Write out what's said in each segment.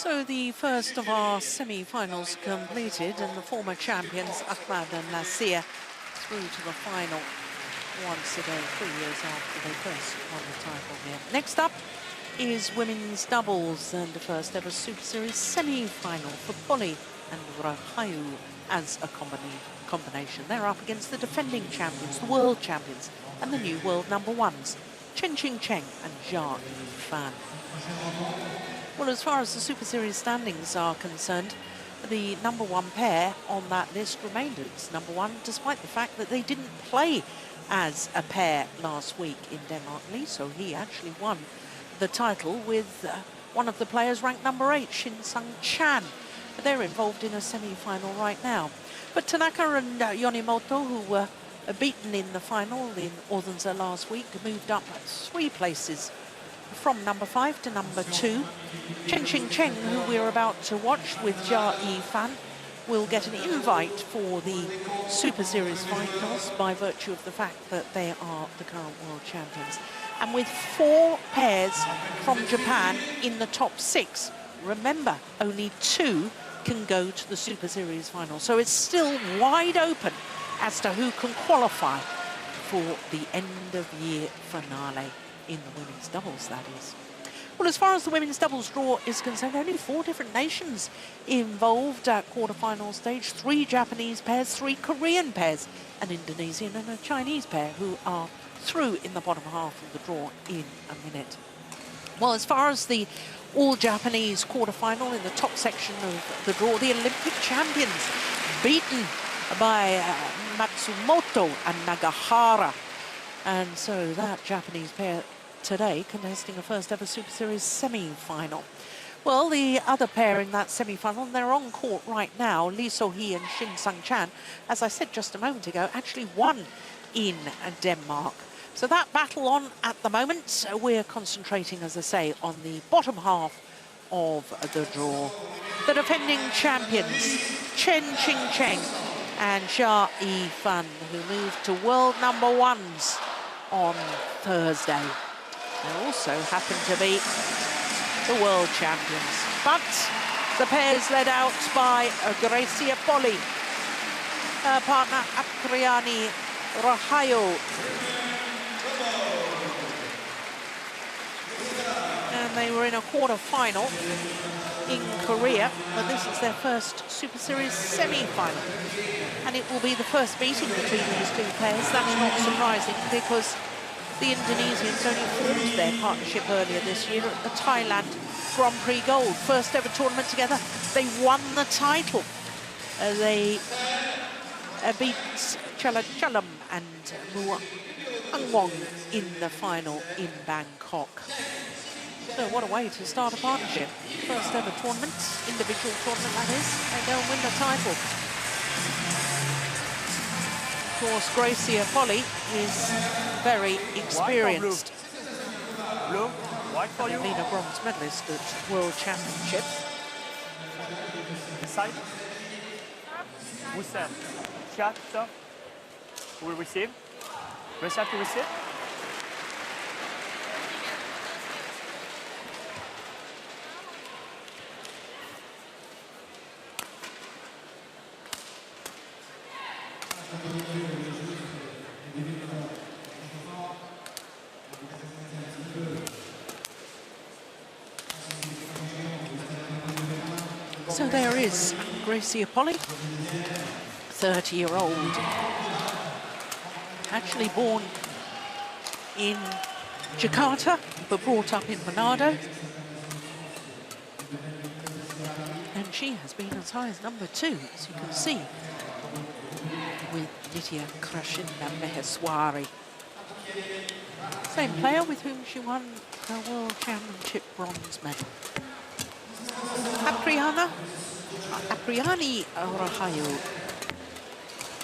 So the first of our semi-finals completed, and the former champions Ahmad and Nasir through to the final once again 3 years after they first won the title here. Next up is women's doubles and the first ever Super Series semi-final for Polii and Rahayu as a combination. They're up against the defending champions, the world champions, and the new world number ones, Qingchen and Yifan. Well, as far as the Super Series standings are concerned, the number one pair on that list remained as number one, despite the fact that they didn't play as a pair last week in Denmark. So he actually won the title with one of the players ranked number 8, Qingchen. They're involved in a semi-final right now. But Tanaka and Yonemoto, who were beaten in the final in Odense last week, moved up 3 places from number 5 to number 2. Qingchen, who we're about to watch with Yifan, will get an invite for the Super Series finals by virtue of the fact that they are the current world champions. And with 4 pairs from Japan in the top 6, remember, only 2 can go to the Super Series final. So it's still wide open as to who can qualify for the end-of-year finale in the women's doubles, that is. Well, as far as the women's doubles draw is concerned, only 4 different nations involved at quarterfinal stage. 3 Japanese pairs, 3 Korean pairs, an Indonesian and a Chinese pair who are through in the bottom half of the draw in a minute. Well, as far as the all-Japanese quarterfinal in the top section of the draw, the Olympic champions beaten by Matsumoto and Nagahara. And so that Japanese pair today contesting a first ever Super Series semi-final. Well, the other pair in that semi-final, they're on court right now, Lee So-hee and Shin Sang-chan, as I said just a moment ago, actually won in Denmark. So that battle on at the moment. We're concentrating, as I say, on the bottom half of the draw. The defending champions, Qingchen and Yifan, who moved to world number ones on Thursday. They also happen to be the world champions. But the pair's led out by Greysia Polii, her partner Apriyani Rahayu. And they were in a quarter-final in Korea, but this is their first Super Series semi-final. And it will be the first meeting between these 2 pairs. That's not surprising because the Indonesians only formed their partnership earlier this year at the Thailand Grand Prix Gold. First ever tournament together. They won the title. They beat Chalam and Muangwong in the final in Bangkok. So what a way to start a partnership. First ever tournament, individual tournament that is. They go and win the title. Of course, Greysia Polii is very experienced. Blue, white for you. Been a bronze medalist at World Championships. This side. We send. Shot, stop. Who will receive? Greysia to receive. So there is Greysia Polii, 30-year-old, actually born in Jakarta, but brought up in Manado. And she has been as high as number 2, as you can see, with Nitya Krashinda Maheswari. Same player with whom she won her World Championship bronze medal. Apriyani Rahayu,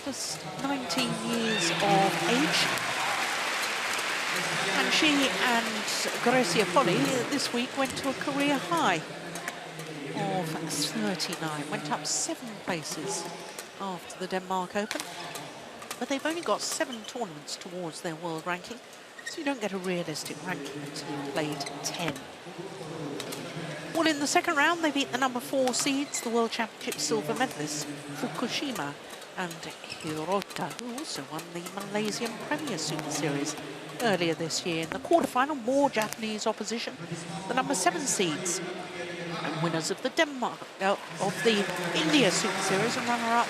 just 19 years of age. And she and Greysia Polii this week went to a career high of 39, went up 7 places after the Denmark Open. But they've only got 7 tournaments towards their world ranking, so you don't get a realistic ranking until you've played 10. Well, Well, in the second round, they beat the number 4 seeds, the World Championship silver medalists, Fukushima and Hirota, who also won the Malaysian Premier Super Series earlier this year. In the quarterfinal, more Japanese opposition, the number 7 seeds and winners of the India Super Series and runner-up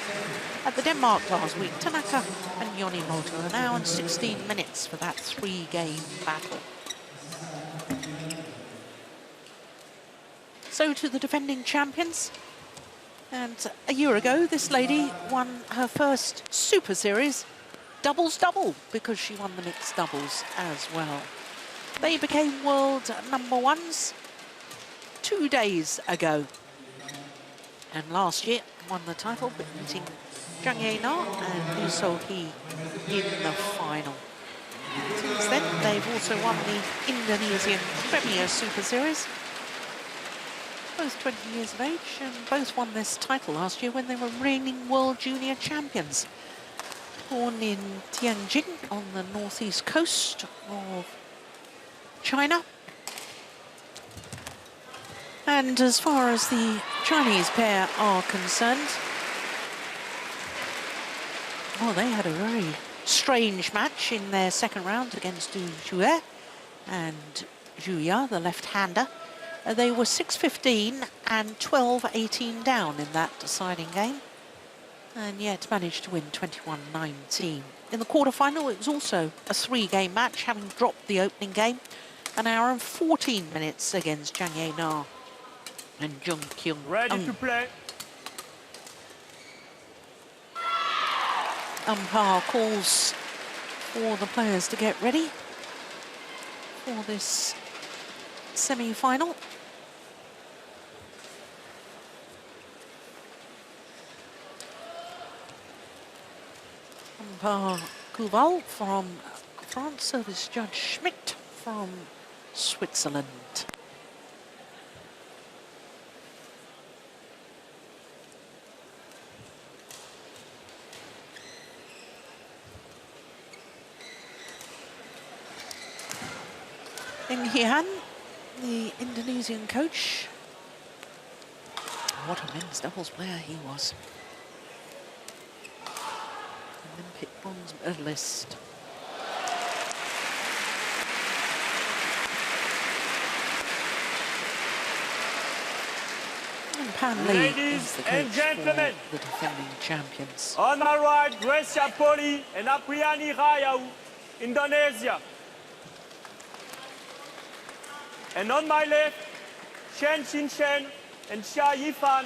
at the Denmark last week, Tanaka and Yonimoto, an hour and 16 minutes for that 3-game battle. So to the defending champions. And a year ago, this lady won her first Super Series doubles-double because she won the mixed doubles as well. They became world number 1s 2 days ago. And last year won the title, beating Zhang Ye-na and Liu So-hee in the final. Since then, they've also won the Indonesian Premier Super Series. Both 20 years of age, and both won this title last year when they were reigning World Junior Champions. Born in Tianjin on the northeast coast of China. And as far as the Chinese pair are concerned, well, they had a very strange match in their second round against Du Jue and Zhu Ya, the left-hander. They were 6-15 and 12-18 down in that deciding game, and yet managed to win 21-19. In the quarterfinal, it was also a 3-game match, having dropped the opening game, an hour and 14 minutes against Zhang Ye-na and Jung Kyung. Ready to play. Umpire calls for the players to get ready for this semi-final. Umpire Kuval from France, service judge Schmidt from Switzerland. Yifan, the Indonesian coach. What a men's doubles player he was. Olympic bronze medalist. And Pan Lee is the coach for the defending champions. On my right, Greysia, Polii and Apriyani, Rahayu, Indonesia. And on my left, Chen, Qingchen and Yifan,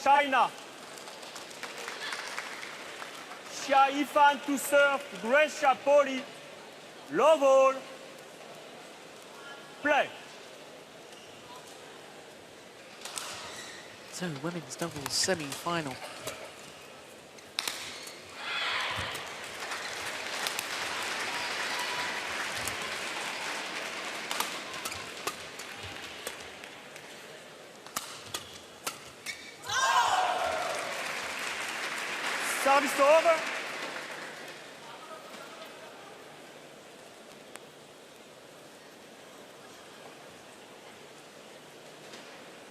China. Yifan to serve, Greysia, Polii, love all, play. So, women's doubles semi-final. Service over.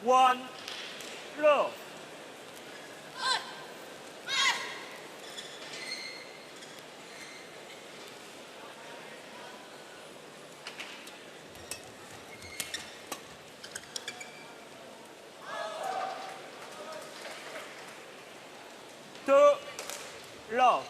One, low. Two, low.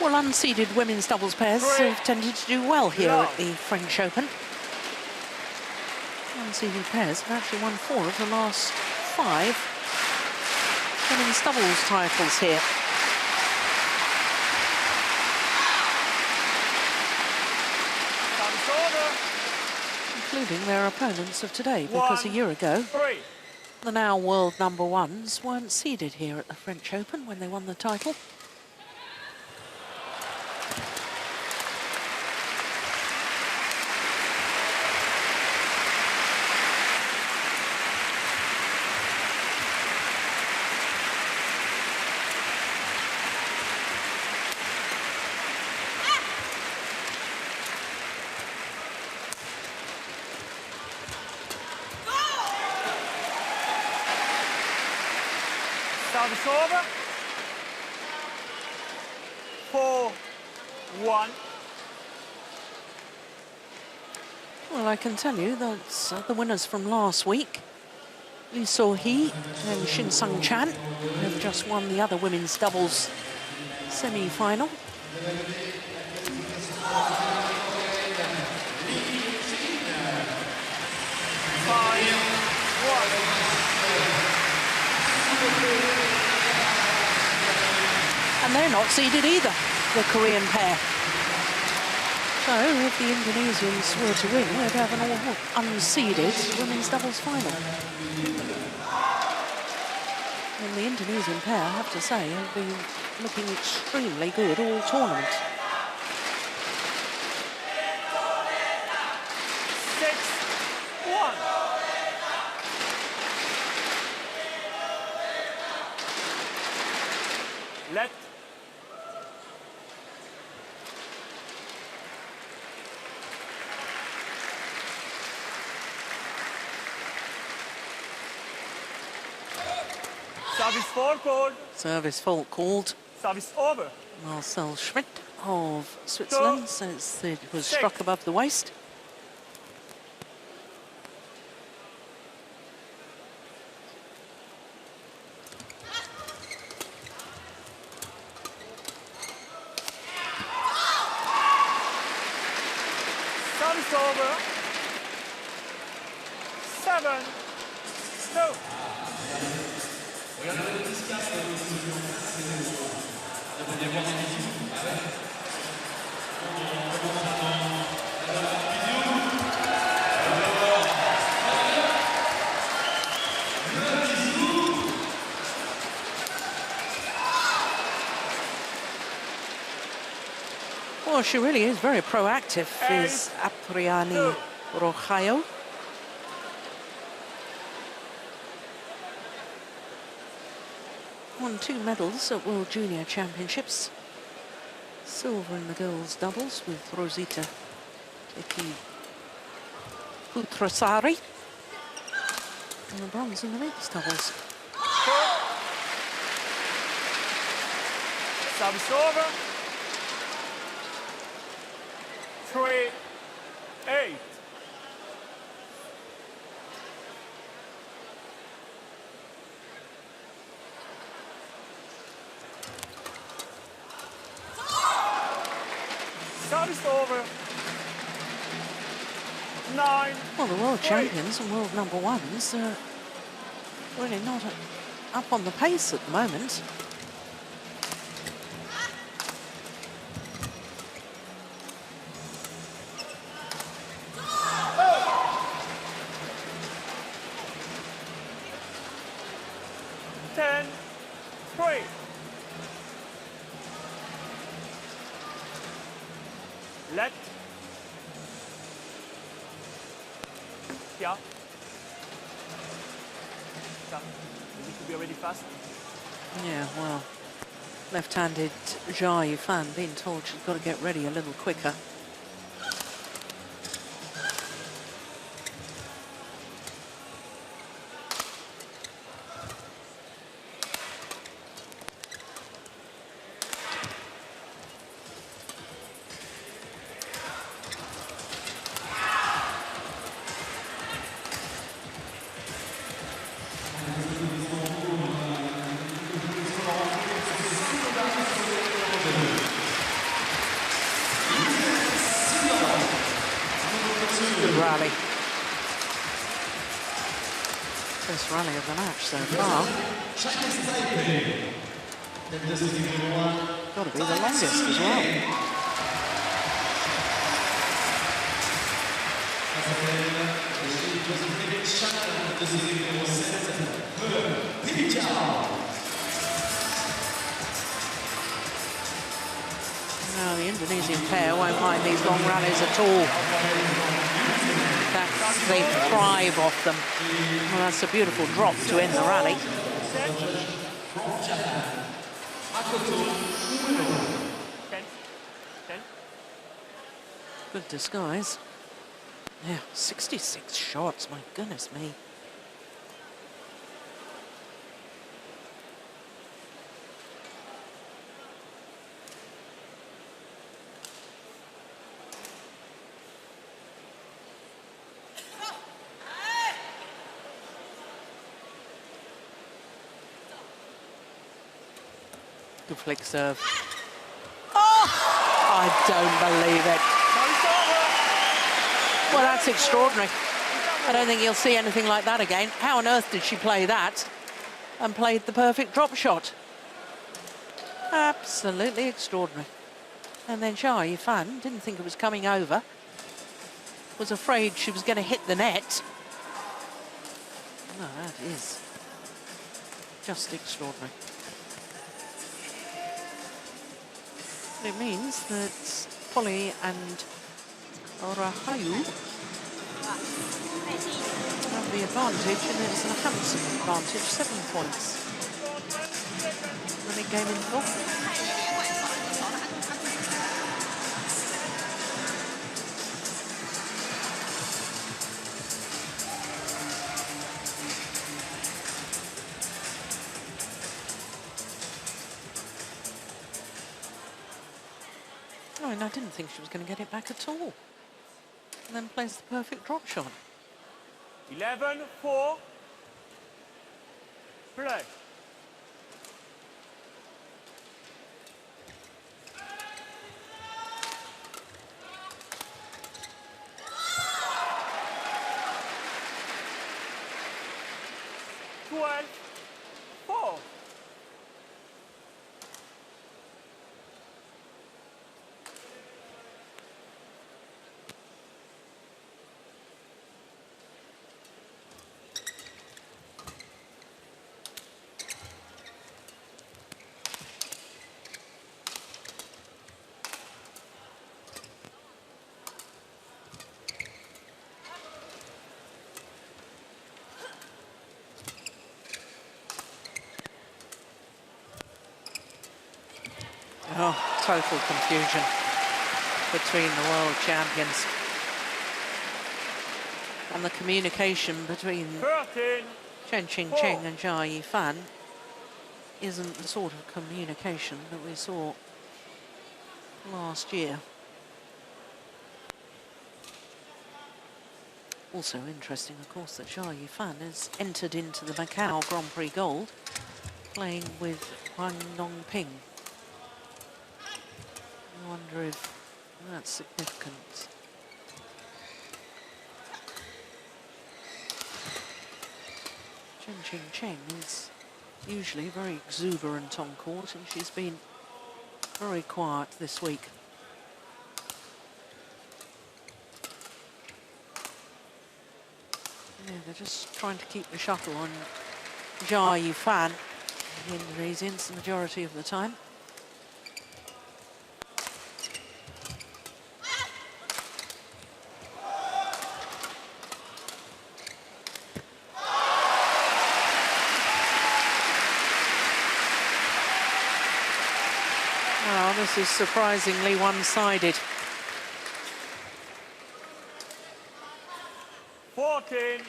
Well, unseeded women's doubles pairs have tended to do well here at the French Open. Unseeded pairs have actually won 4 of the last 5 women's doubles titles here. Including their opponents of today, because a year ago, the now world number 1s weren't seeded here at the French Open when they won the title. Service over. 4-1. Well, I can tell you that's the winners from last week. Lee So-hee and Qingchen have just won the other women's doubles semi-final. And they're not seeded either, the Korean pair. So if the Indonesians were to win, we'd have an all unseeded women's doubles final. And the Indonesian pair, I have to say, have been looking extremely good all tournament. 6-1. Let. Service fault called. Service fault called. Service over. Marcel Schmidt of Switzerland says that it was struck above the waist. Service over. 7-2. Well, she really is very proactive, is Apriyani Rahayu. Won 2 medals at World Junior Championships. Silver in the girls' doubles with Rosita Putrasari. And the bronze in the mixed doubles. Service over. 3-8. Service over. 9. Well, the world champions and world number ones are really not up on the pace at the moment. Let. Yeah. You need to be already fast. Yeah, well, left-handed Yifan being told she's got to get ready a little quicker. Rally. First rally of the match so far. Got to be the longest as well. No, the Indonesian pair won't mind these long rallies at all. They thrive off them. Well, that's a beautiful drop to end the rally. Good disguise. Yeah, 66 shots, my goodness me. Good flick serve. Oh! I don't believe it. Well, that's extraordinary. I don't think you'll see anything like that again. How on earth did she play that and played the perfect drop shot? Absolutely extraordinary. And then Yifan didn't think it was coming over. Was afraid she was going to hit the net. No, that is just extraordinary. It means that Polii and Rahayu have the advantage, and it's an handsome advantage, 7 points. The mid-game interval. Oh, and I didn't think she was going to get it back at all. And then plays the perfect drop shot. 11-4. Play. Oh, total confusion between the world champions. And the communication between 13. Qingchen and Yifan isn't the sort of communication that we saw last year. Also interesting, of course, that Yifan has entered into the Macau Grand Prix Gold, playing with Wang Nongping. I wonder if that's significant. Qingchen is usually very exuberant on court, and she's been very quiet this week. Yeah, they're just trying to keep the shuttle on Yifan, the Indonesians, the majority of the time. Oh, this is surprisingly one-sided. 14-4.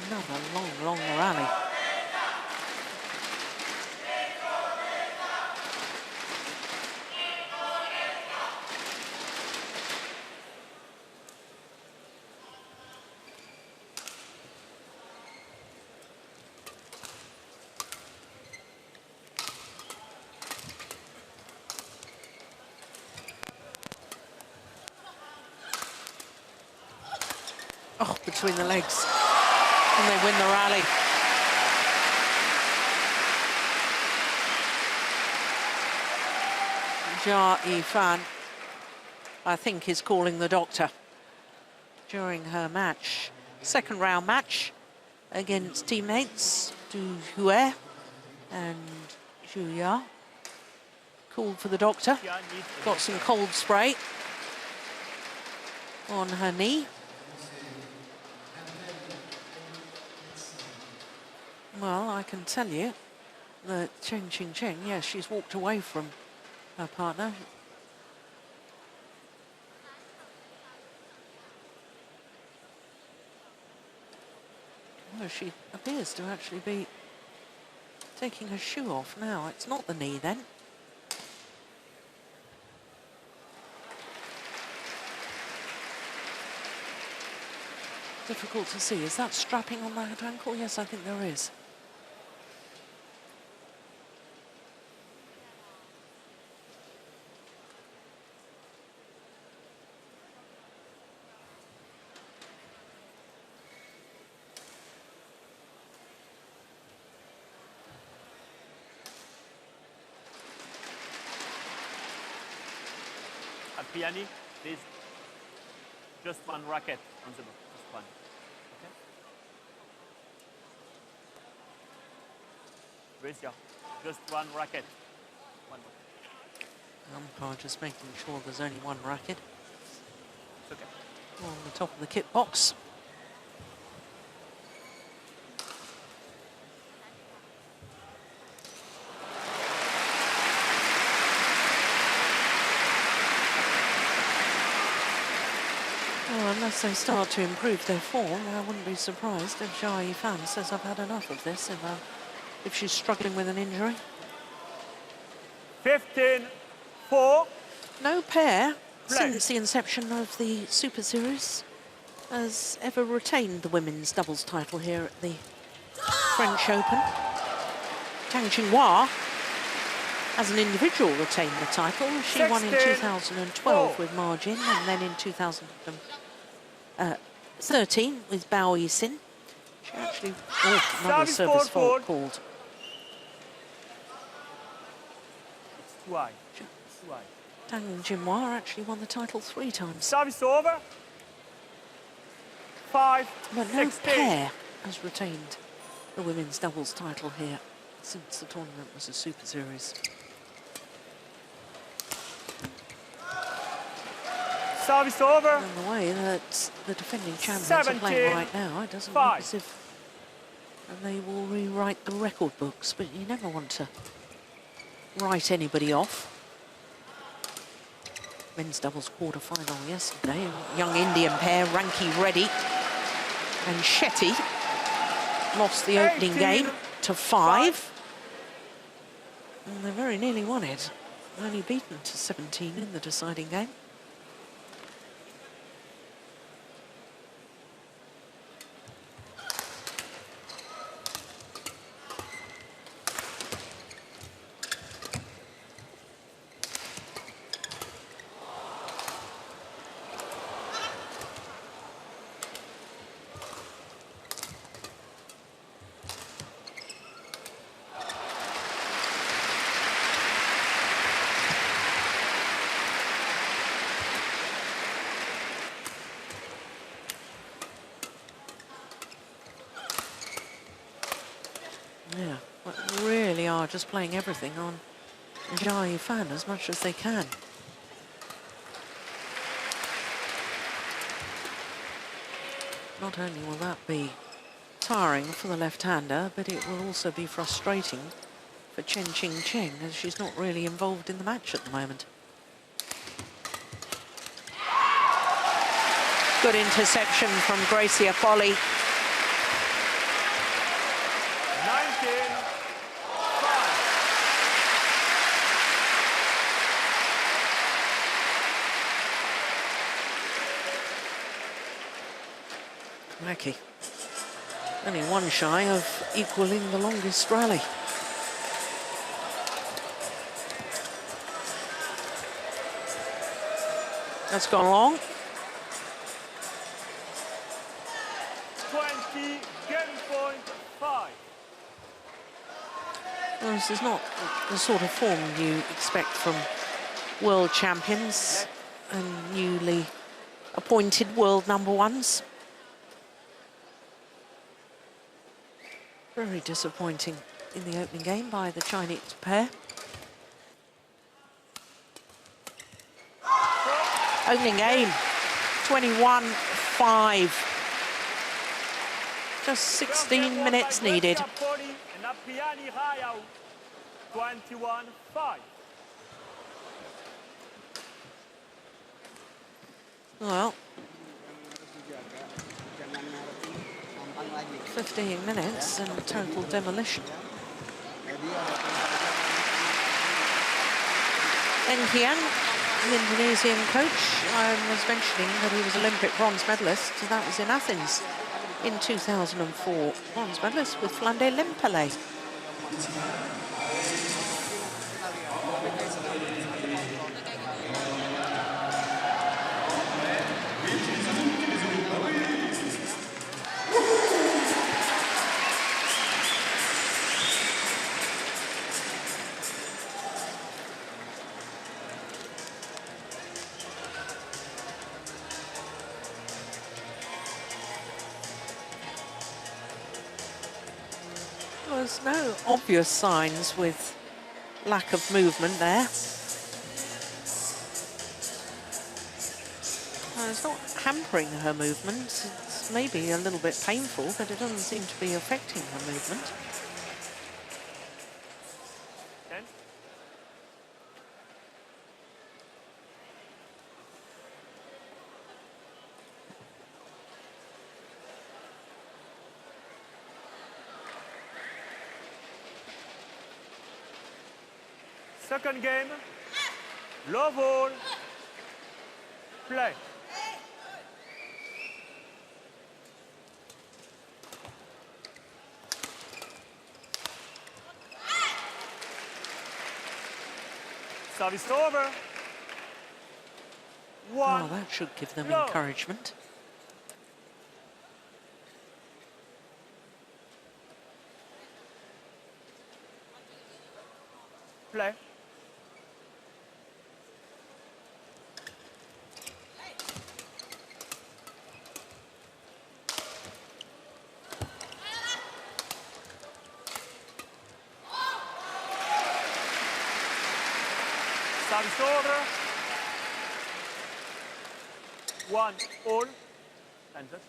Another long rally. Oh, between the legs. And they win the rally. Yifan, I think, is calling the doctor during her match. Second round match against teammates Du Hue and Zhu Ya. Called for the doctor. Got some cold spray on her knee. Well, I can tell you that Qingchen, yes, she's walked away from her partner. Well, she appears to actually be taking her shoe off now. It's not the knee then. Difficult to see. Is that strapping on that ankle? Yes, I think there is. Apriyani, please. Just one racket on the board. Just one. Okay? Greysia, just one racket. One racket. Umpire just making sure there's only one racket. It's okay. On the top of the kit box. Well, unless they start to improve their form, I wouldn't be surprised if Yifan says I've had enough of this if she's struggling with an injury. 15-4. No pair since the inception of the Super Series has ever retained the women's doubles title here at the French Open. Qingchen as an individual retained the title. She won in 2012 with margin, and then in 2013 with Bao Yixin. She actually, another service fault called. Too high. Too high. Tang Jinhua actually won the title 3 times. Service over. 5-16. But no pair has retained the women's doubles title here since the tournament was a Super Series. Service over. And the way that the defending champions are playing right now, it doesn't look as if they will rewrite the record books, but you never want to write anybody off. Men's doubles quarter-final yesterday. Young Indian pair, Ranki Reddy and Shetty, lost the opening game to 5. And they very nearly won it. Only beaten to 17 in the deciding game. Yeah, but really are just playing everything on Yifan as much as they can. Not only will that be tiring for the left-hander, but it will also be frustrating for Qingchen, as she's not really involved in the match at the moment. Good interception from Greysia Polii. 19-5. Wacky. Only one shy of equaling the longest rally. That's gone long. 20, game point 5. Well, this is not the sort of form you expect from world champions and newly appointed world number ones. Very disappointing in the opening game by the Chinese pair. Opening game, 21-5. Just 16 minutes needed. 21-5. Well, 15 minutes and total demolition. Qingchen, the Indonesian coach, I was mentioning that he was Olympic bronze medalist. So that was in Athens in 2004. Bronze medalist with Flande Lempele. There's no obvious signs with lack of movement there. It's not hampering her movement. It's maybe a little bit painful, but it doesn't seem to be affecting her movement. Chen. Second game, low ball, play. Service over. One. Oh, that should give them Low. encouragement. Play. Service over. One all. And just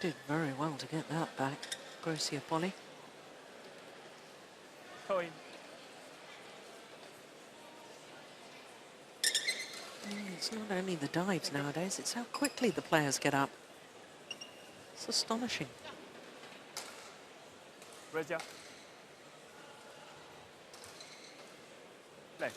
Did very well to get that back, Greysia Polii. point. It's not only the dives nowadays, it's how quickly the players get up. It's astonishing. Greysia. Play.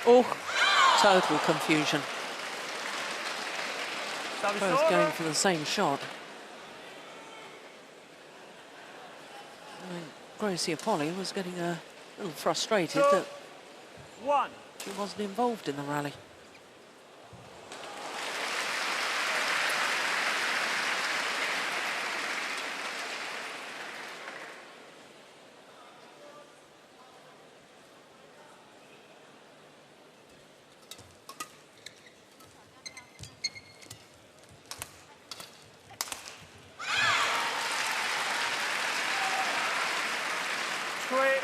Oh, total confusion. Service Both over. going for the same shot. Greysia Polii was getting a little frustrated Two. that One. she wasn't involved in the rally. Three.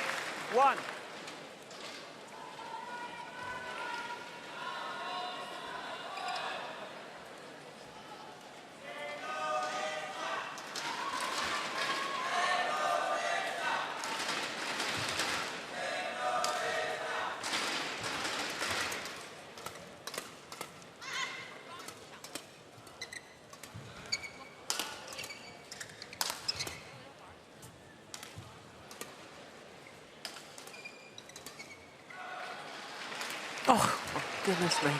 One. Oh, goodness me.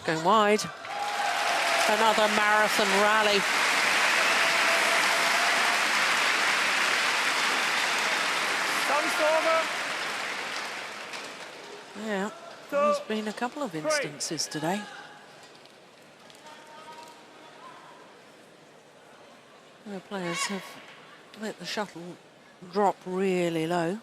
Going wide. Another marathon rally. Service over. Yeah, there's been a couple of instances today. The players have let the shuttle drop really low.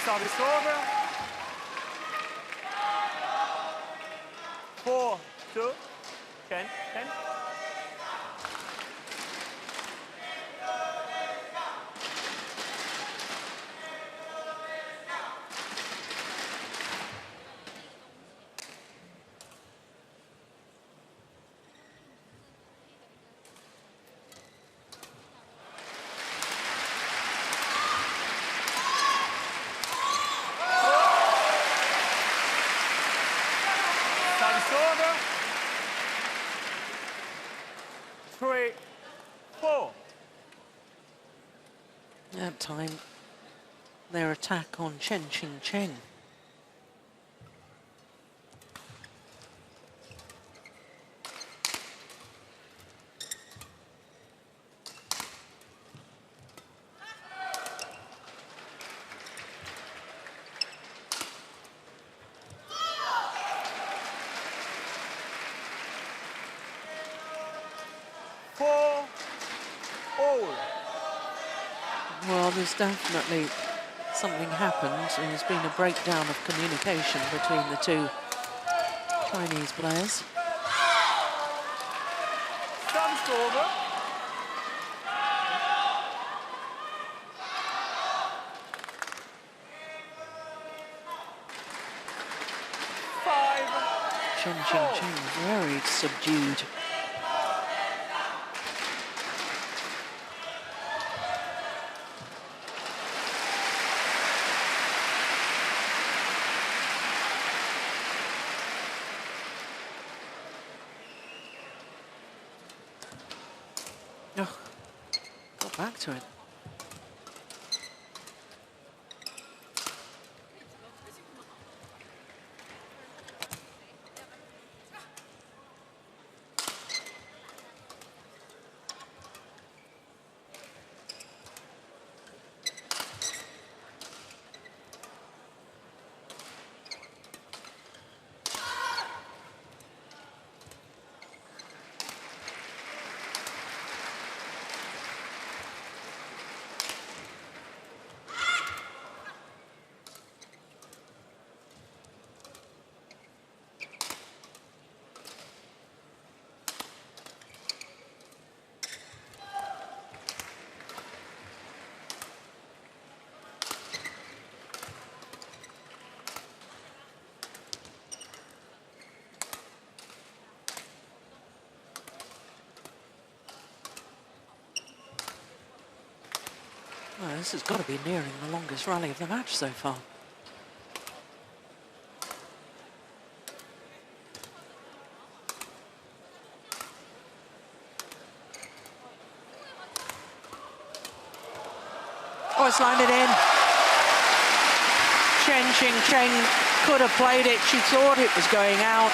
Service over. 4-2. Chen. 3-4. That time, their attack on Qingchen. Well, there's definitely something happened. There's been a breakdown of communication between the two Chinese players. Service over. 5. Qingchen very subdued. Oh, got back to it. Well, this has got to be nearing the longest rally of the match so far. Oh, it's landed in. Qingchen could have played it. She thought it was going out.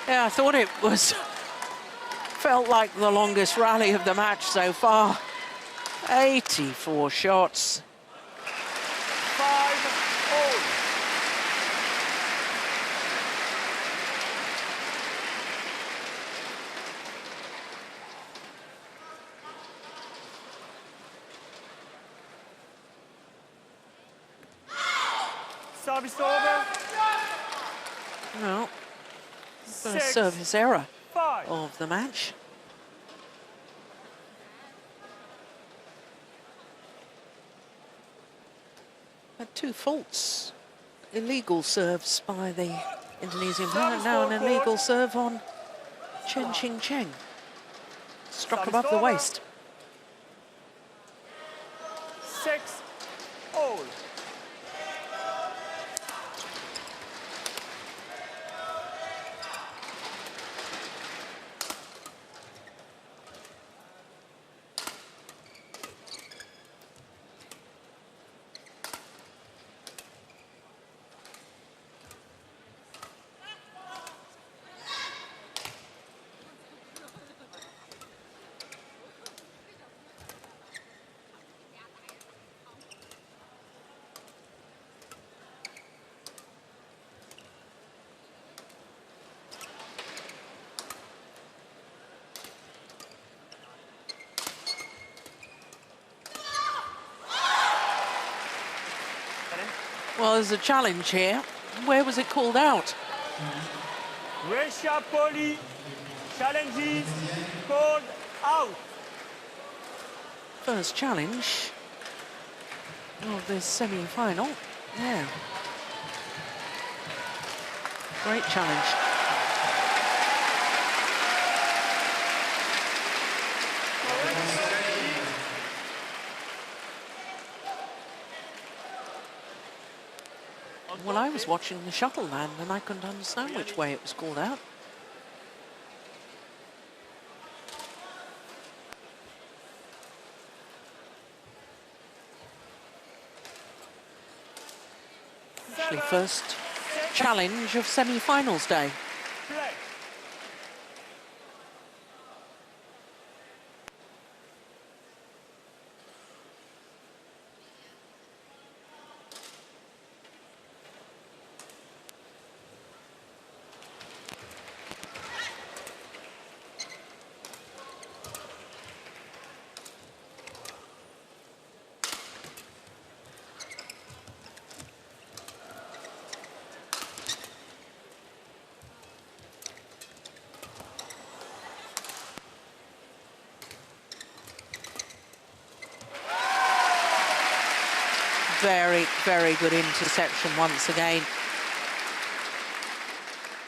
Yeah, I thought it was, felt like the longest rally of the match so far. 84 shots. 5-all. Service over. No. First 6, service error 5. of the match. Had 2 faults. Illegal serves by the Indonesian player. Now an illegal serve on Qingchen. Struck above the waist. 6-all. Well, there's a challenge here. Where was it called out? Greysia Polii challenges called out. First challenge of this semi-final. Yeah. Great challenge. Well, I was watching the shuttle land and I couldn't understand which way it was called out. Actually, first challenge of semi-finals day. Play. Very, very good interception once again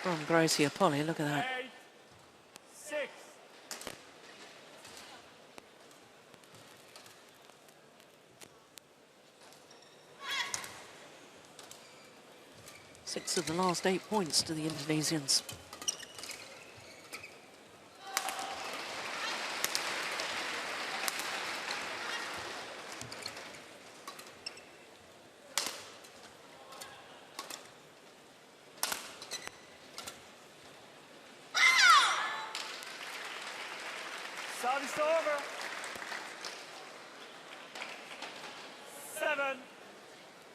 from Greysia Polii. Look at that. 8-6. Six of the last 8 points to the Indonesians. Service over.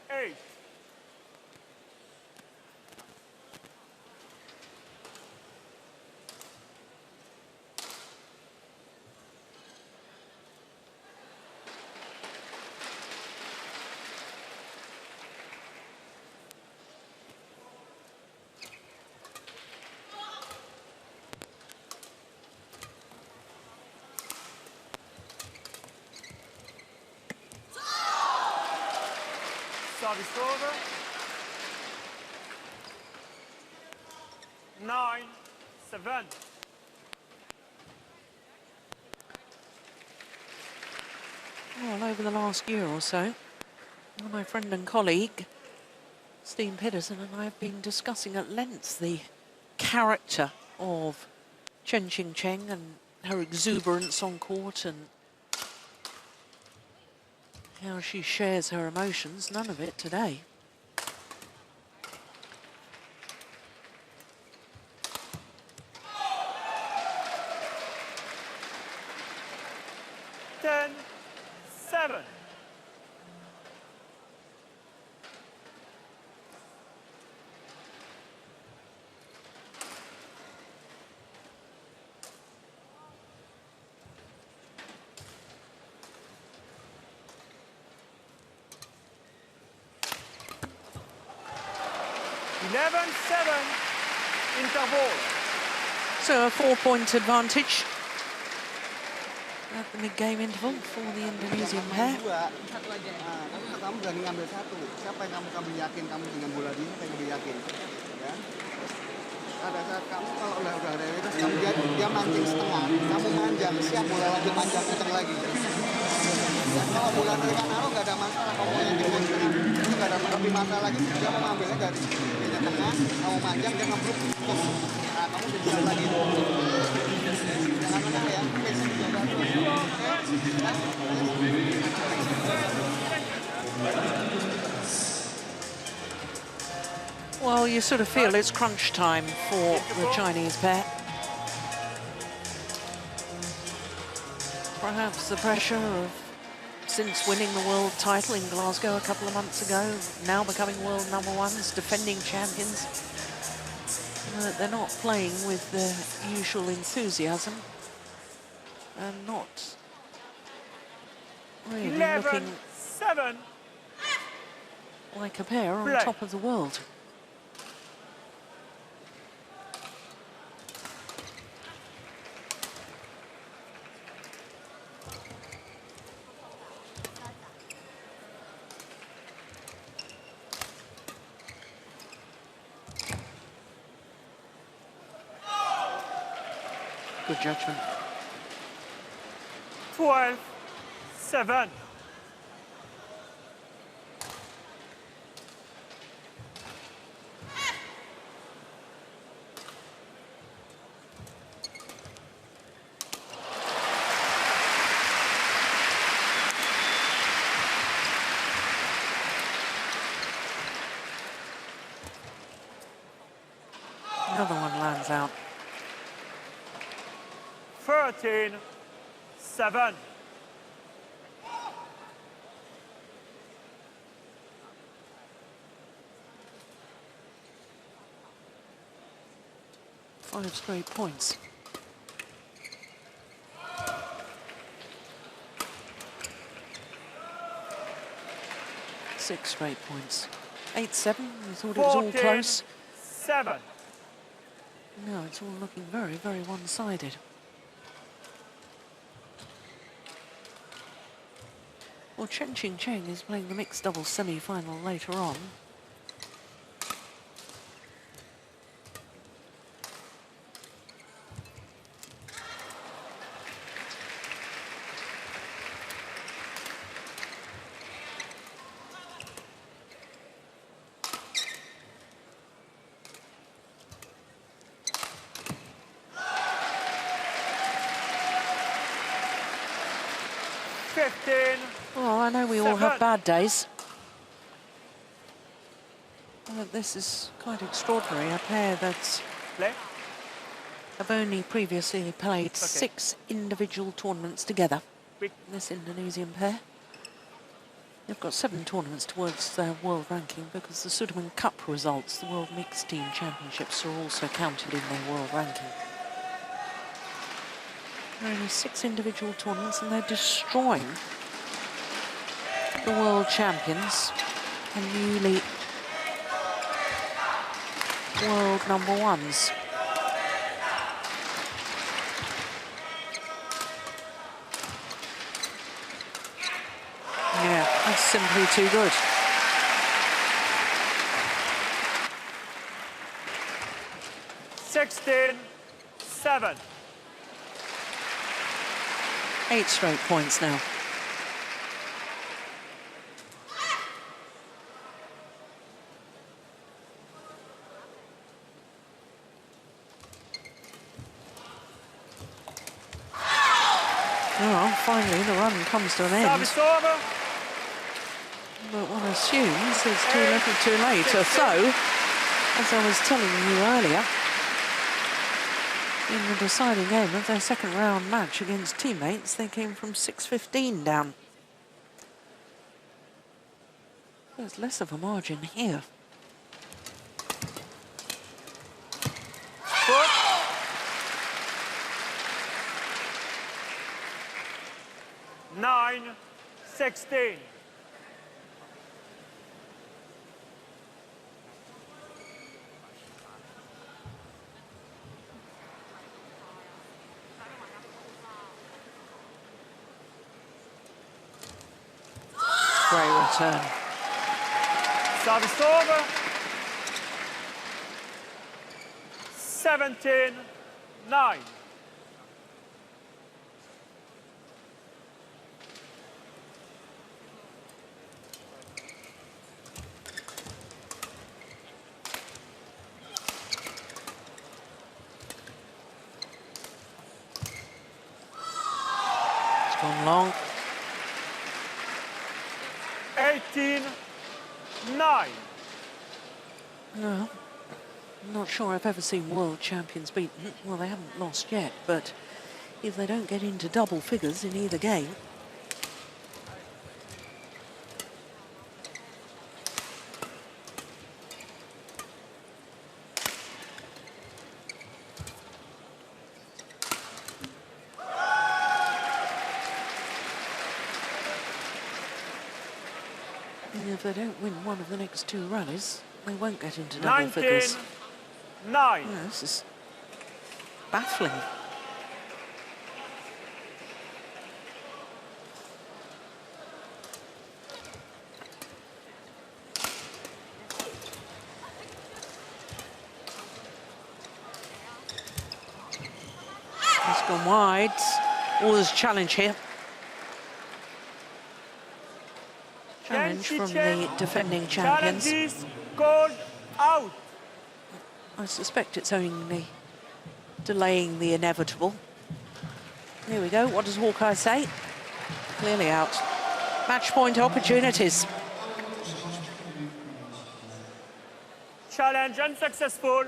7-8. Service over. 9-7. Well, over the last year or so, my friend and colleague, Steve Pedersen, and I have been discussing at length the character of Qingchen and her exuberance on court and how she shares her emotions. None of it today. Ten, 7. Interval. So a 4-point advantage at the mid-game interval for the Indonesian pair. Kamu berani ngambil satu. Siapa yang kamu yakin kamu dengan bola dia, siapa yang kamu yakin? Ya. Pada saat kamu kalau udah realitas kamu dia mancing setengah, kamu manjang, siap bola lagi panjang putar lagi. Dan kalau bola mereka naruh nggak ada masalah, kamu yang di setengah itu nggak ada lebih masalah lagi. Dia mau ngambilnya dari dia tengah, kamu manjang dia ngeblok, nah kamu udah bisa lagi. Jangan menang ya, bisa dijaga terus. Well, you sort of feel it's crunch time for the Chinese pair. Perhaps the pressure of, since winning the world title in Glasgow a couple of months ago, now becoming world #1s, defending champions, they're not playing with their usual enthusiasm and not really looking 11-7. like a pair on Play. top of the world. Good judgment. 12-7. Another one lands out. 13-7. Five straight points. Six straight points. 8-7. We thought it was all close. 7. No, it's all looking very, very one-sided. Well, Qingchen is playing the mixed doubles semi-final later on. Well, I know we all have bad days. But this is quite extraordinary. A pair that have only previously played 6 individual tournaments together. This Indonesian pair. They've got 7 tournaments towards their world ranking because the Sudirman Cup results, the World Mixed Team Championships, are also counted in their world ranking. There are only 6 individual tournaments and they're destroying the world champions and newly world number ones. Yeah, that's simply too good. (16-7). 8 straight points now. Oh, finally the run comes to an end. But one assumes it's too little too late. So, as I was telling you earlier, in the deciding game of their second round match against teammates, they came from 6-15 down. There's less of a margin here. Nine, 16. Great return. Service over. 17-9. It's gone long. 18-9. No, I'm not sure I've ever seen world champions beaten. Well, they haven't lost yet, but if they don't get into double figures in either game, if they don't win one of the next 2 rallies, they won't get into double figures. 19-9. Yeah, this is baffling. It's gone wide. Oh, there's a challenge here. Challenge from the defending champions. Challenges called out. I suspect it's only delaying the inevitable. Here we go. What does Hawkeye say? Clearly out. Match point opportunities. Challenge unsuccessful.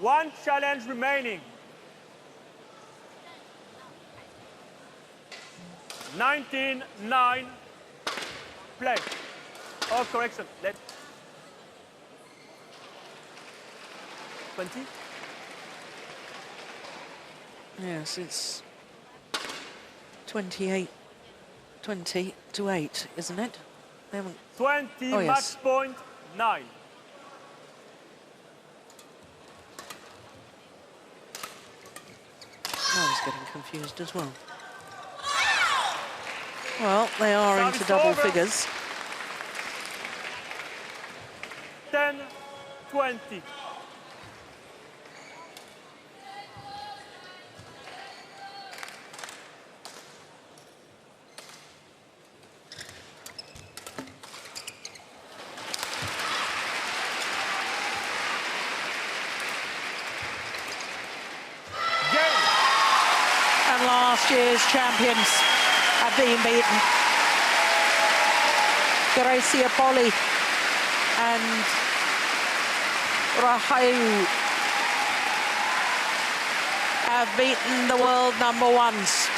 1 challenge remaining. 19-9. Play. Oh, correction. Let 20. Yes, it's 28-20 to 8, isn't it? They haven't... 20 Oh, yes. match point 9. I was getting confused as well. Well, they are Service into double over. figures. 10-20. And last year's champions have been beaten. Greysia, Polii and Rahayu have beaten the world #1s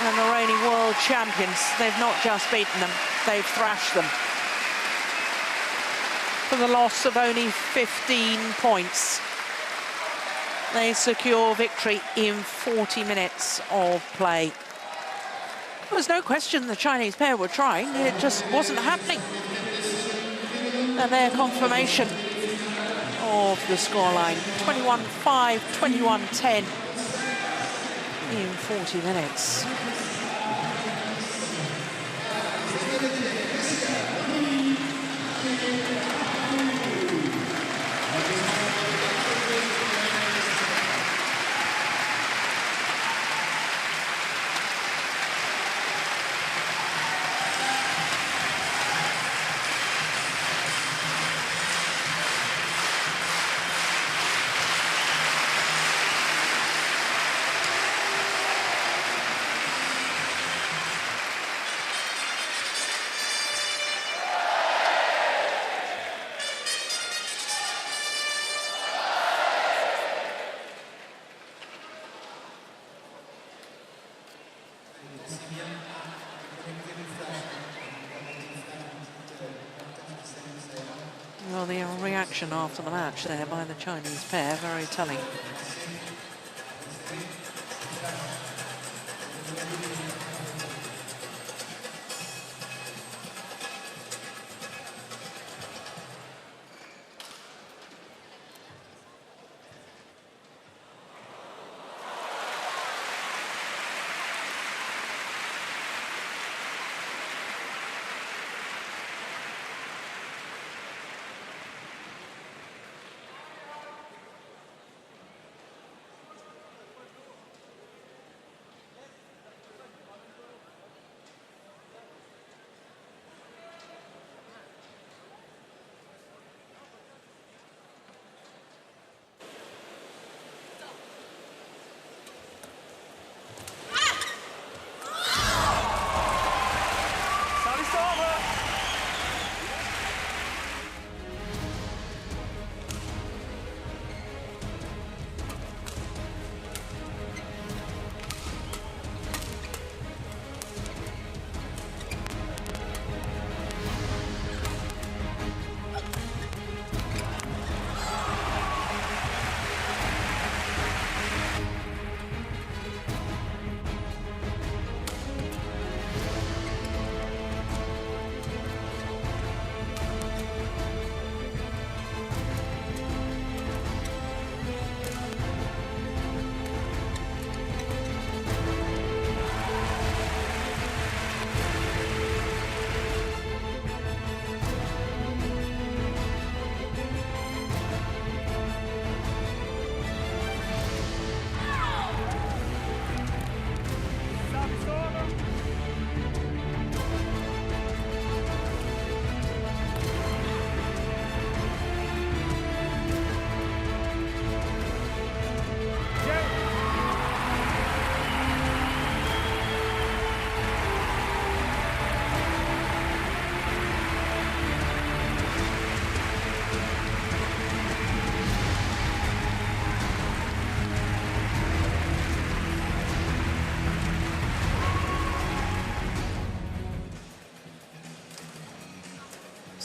and the reigning world champions. They've not just beaten them, they've thrashed them. For the loss of only 15 points. They secure victory in 40 minutes of play. There was no question the Chinese pair were trying, it just wasn't happening. And their confirmation of the scoreline, 21-5, 21-10 in 40 minutes. Well, the reaction after the match there by the Chinese pair, very telling.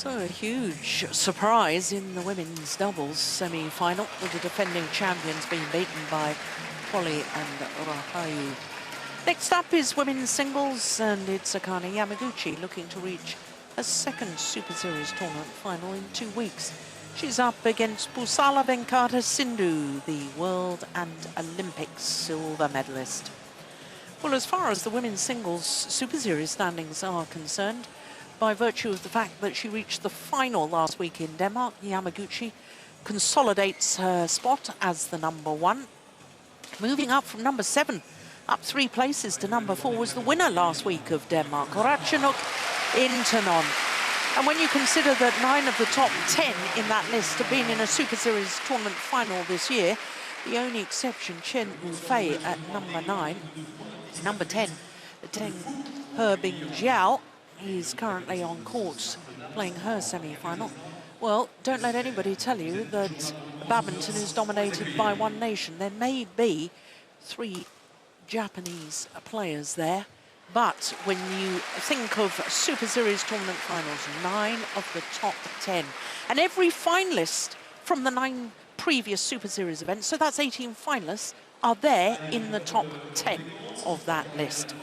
So a huge surprise in the women's doubles semi-final, with the defending champions being beaten by Polii and Rahayu. Next up is women's singles, and it's Akane Yamaguchi looking to reach a second Super Series tournament final in 2 weeks. She's up against Pusala Venkata Sindhu, the World and Olympics silver medalist. Well, as far as the women's singles Super Series standings are concerned, by virtue of the fact that she reached the final last week in Denmark, Yamaguchi consolidates her spot as the #1. Moving up from #7, up 3 places to #4, was the winner last week of Denmark, Ratchanok Intenon. And when you consider that 9 of the top 10 in that list have been in a Super Series tournament final this year, the only exception, Chen Fei at #9. #10, Teng Herbing Jiao, is currently on court playing her semi-final. Well, don't let anybody tell you that badminton is dominated by one nation. There may be 3 Japanese players there, but when you think of Super Series tournament finals, 9 of the top 10, and every finalist from the 9 previous Super Series events, so that's 18 finalists, are there in the top 10 of that list.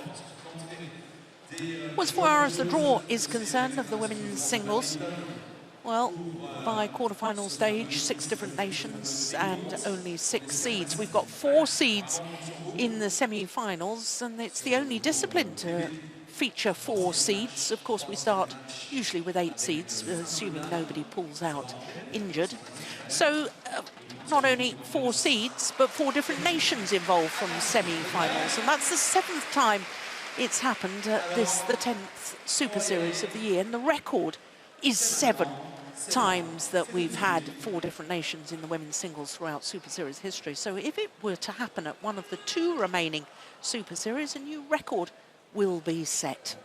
As far as the draw is concerned of the women's singles, well, by quarterfinal stage, 6 different nations and only 6 seeds. We've got 4 seeds in the semi-finals, and it's the only discipline to feature 4 seeds. Of course, we start usually with 8 seeds, assuming nobody pulls out injured. So not only 4 seeds, but 4 different nations involved from semi-finals, and that's the 7th time it's happened at the 10th Super Series of the year, and the record is 7 times that we've had 4 different nations in the women's singles throughout Super Series history. So if it were to happen at one of the 2 remaining Super Series, a new record will be set.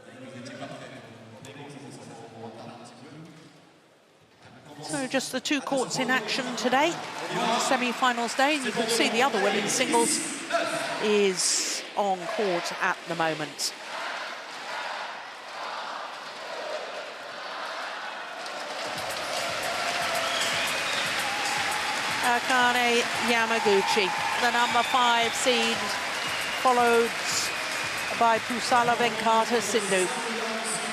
So just the 2 courts in action today on semi-finals day. You can see the other women's singles is on court at the moment. Akane Yamaguchi, the #5 seed, followed by Pusala Venkata Sindhu.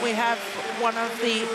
We have one of the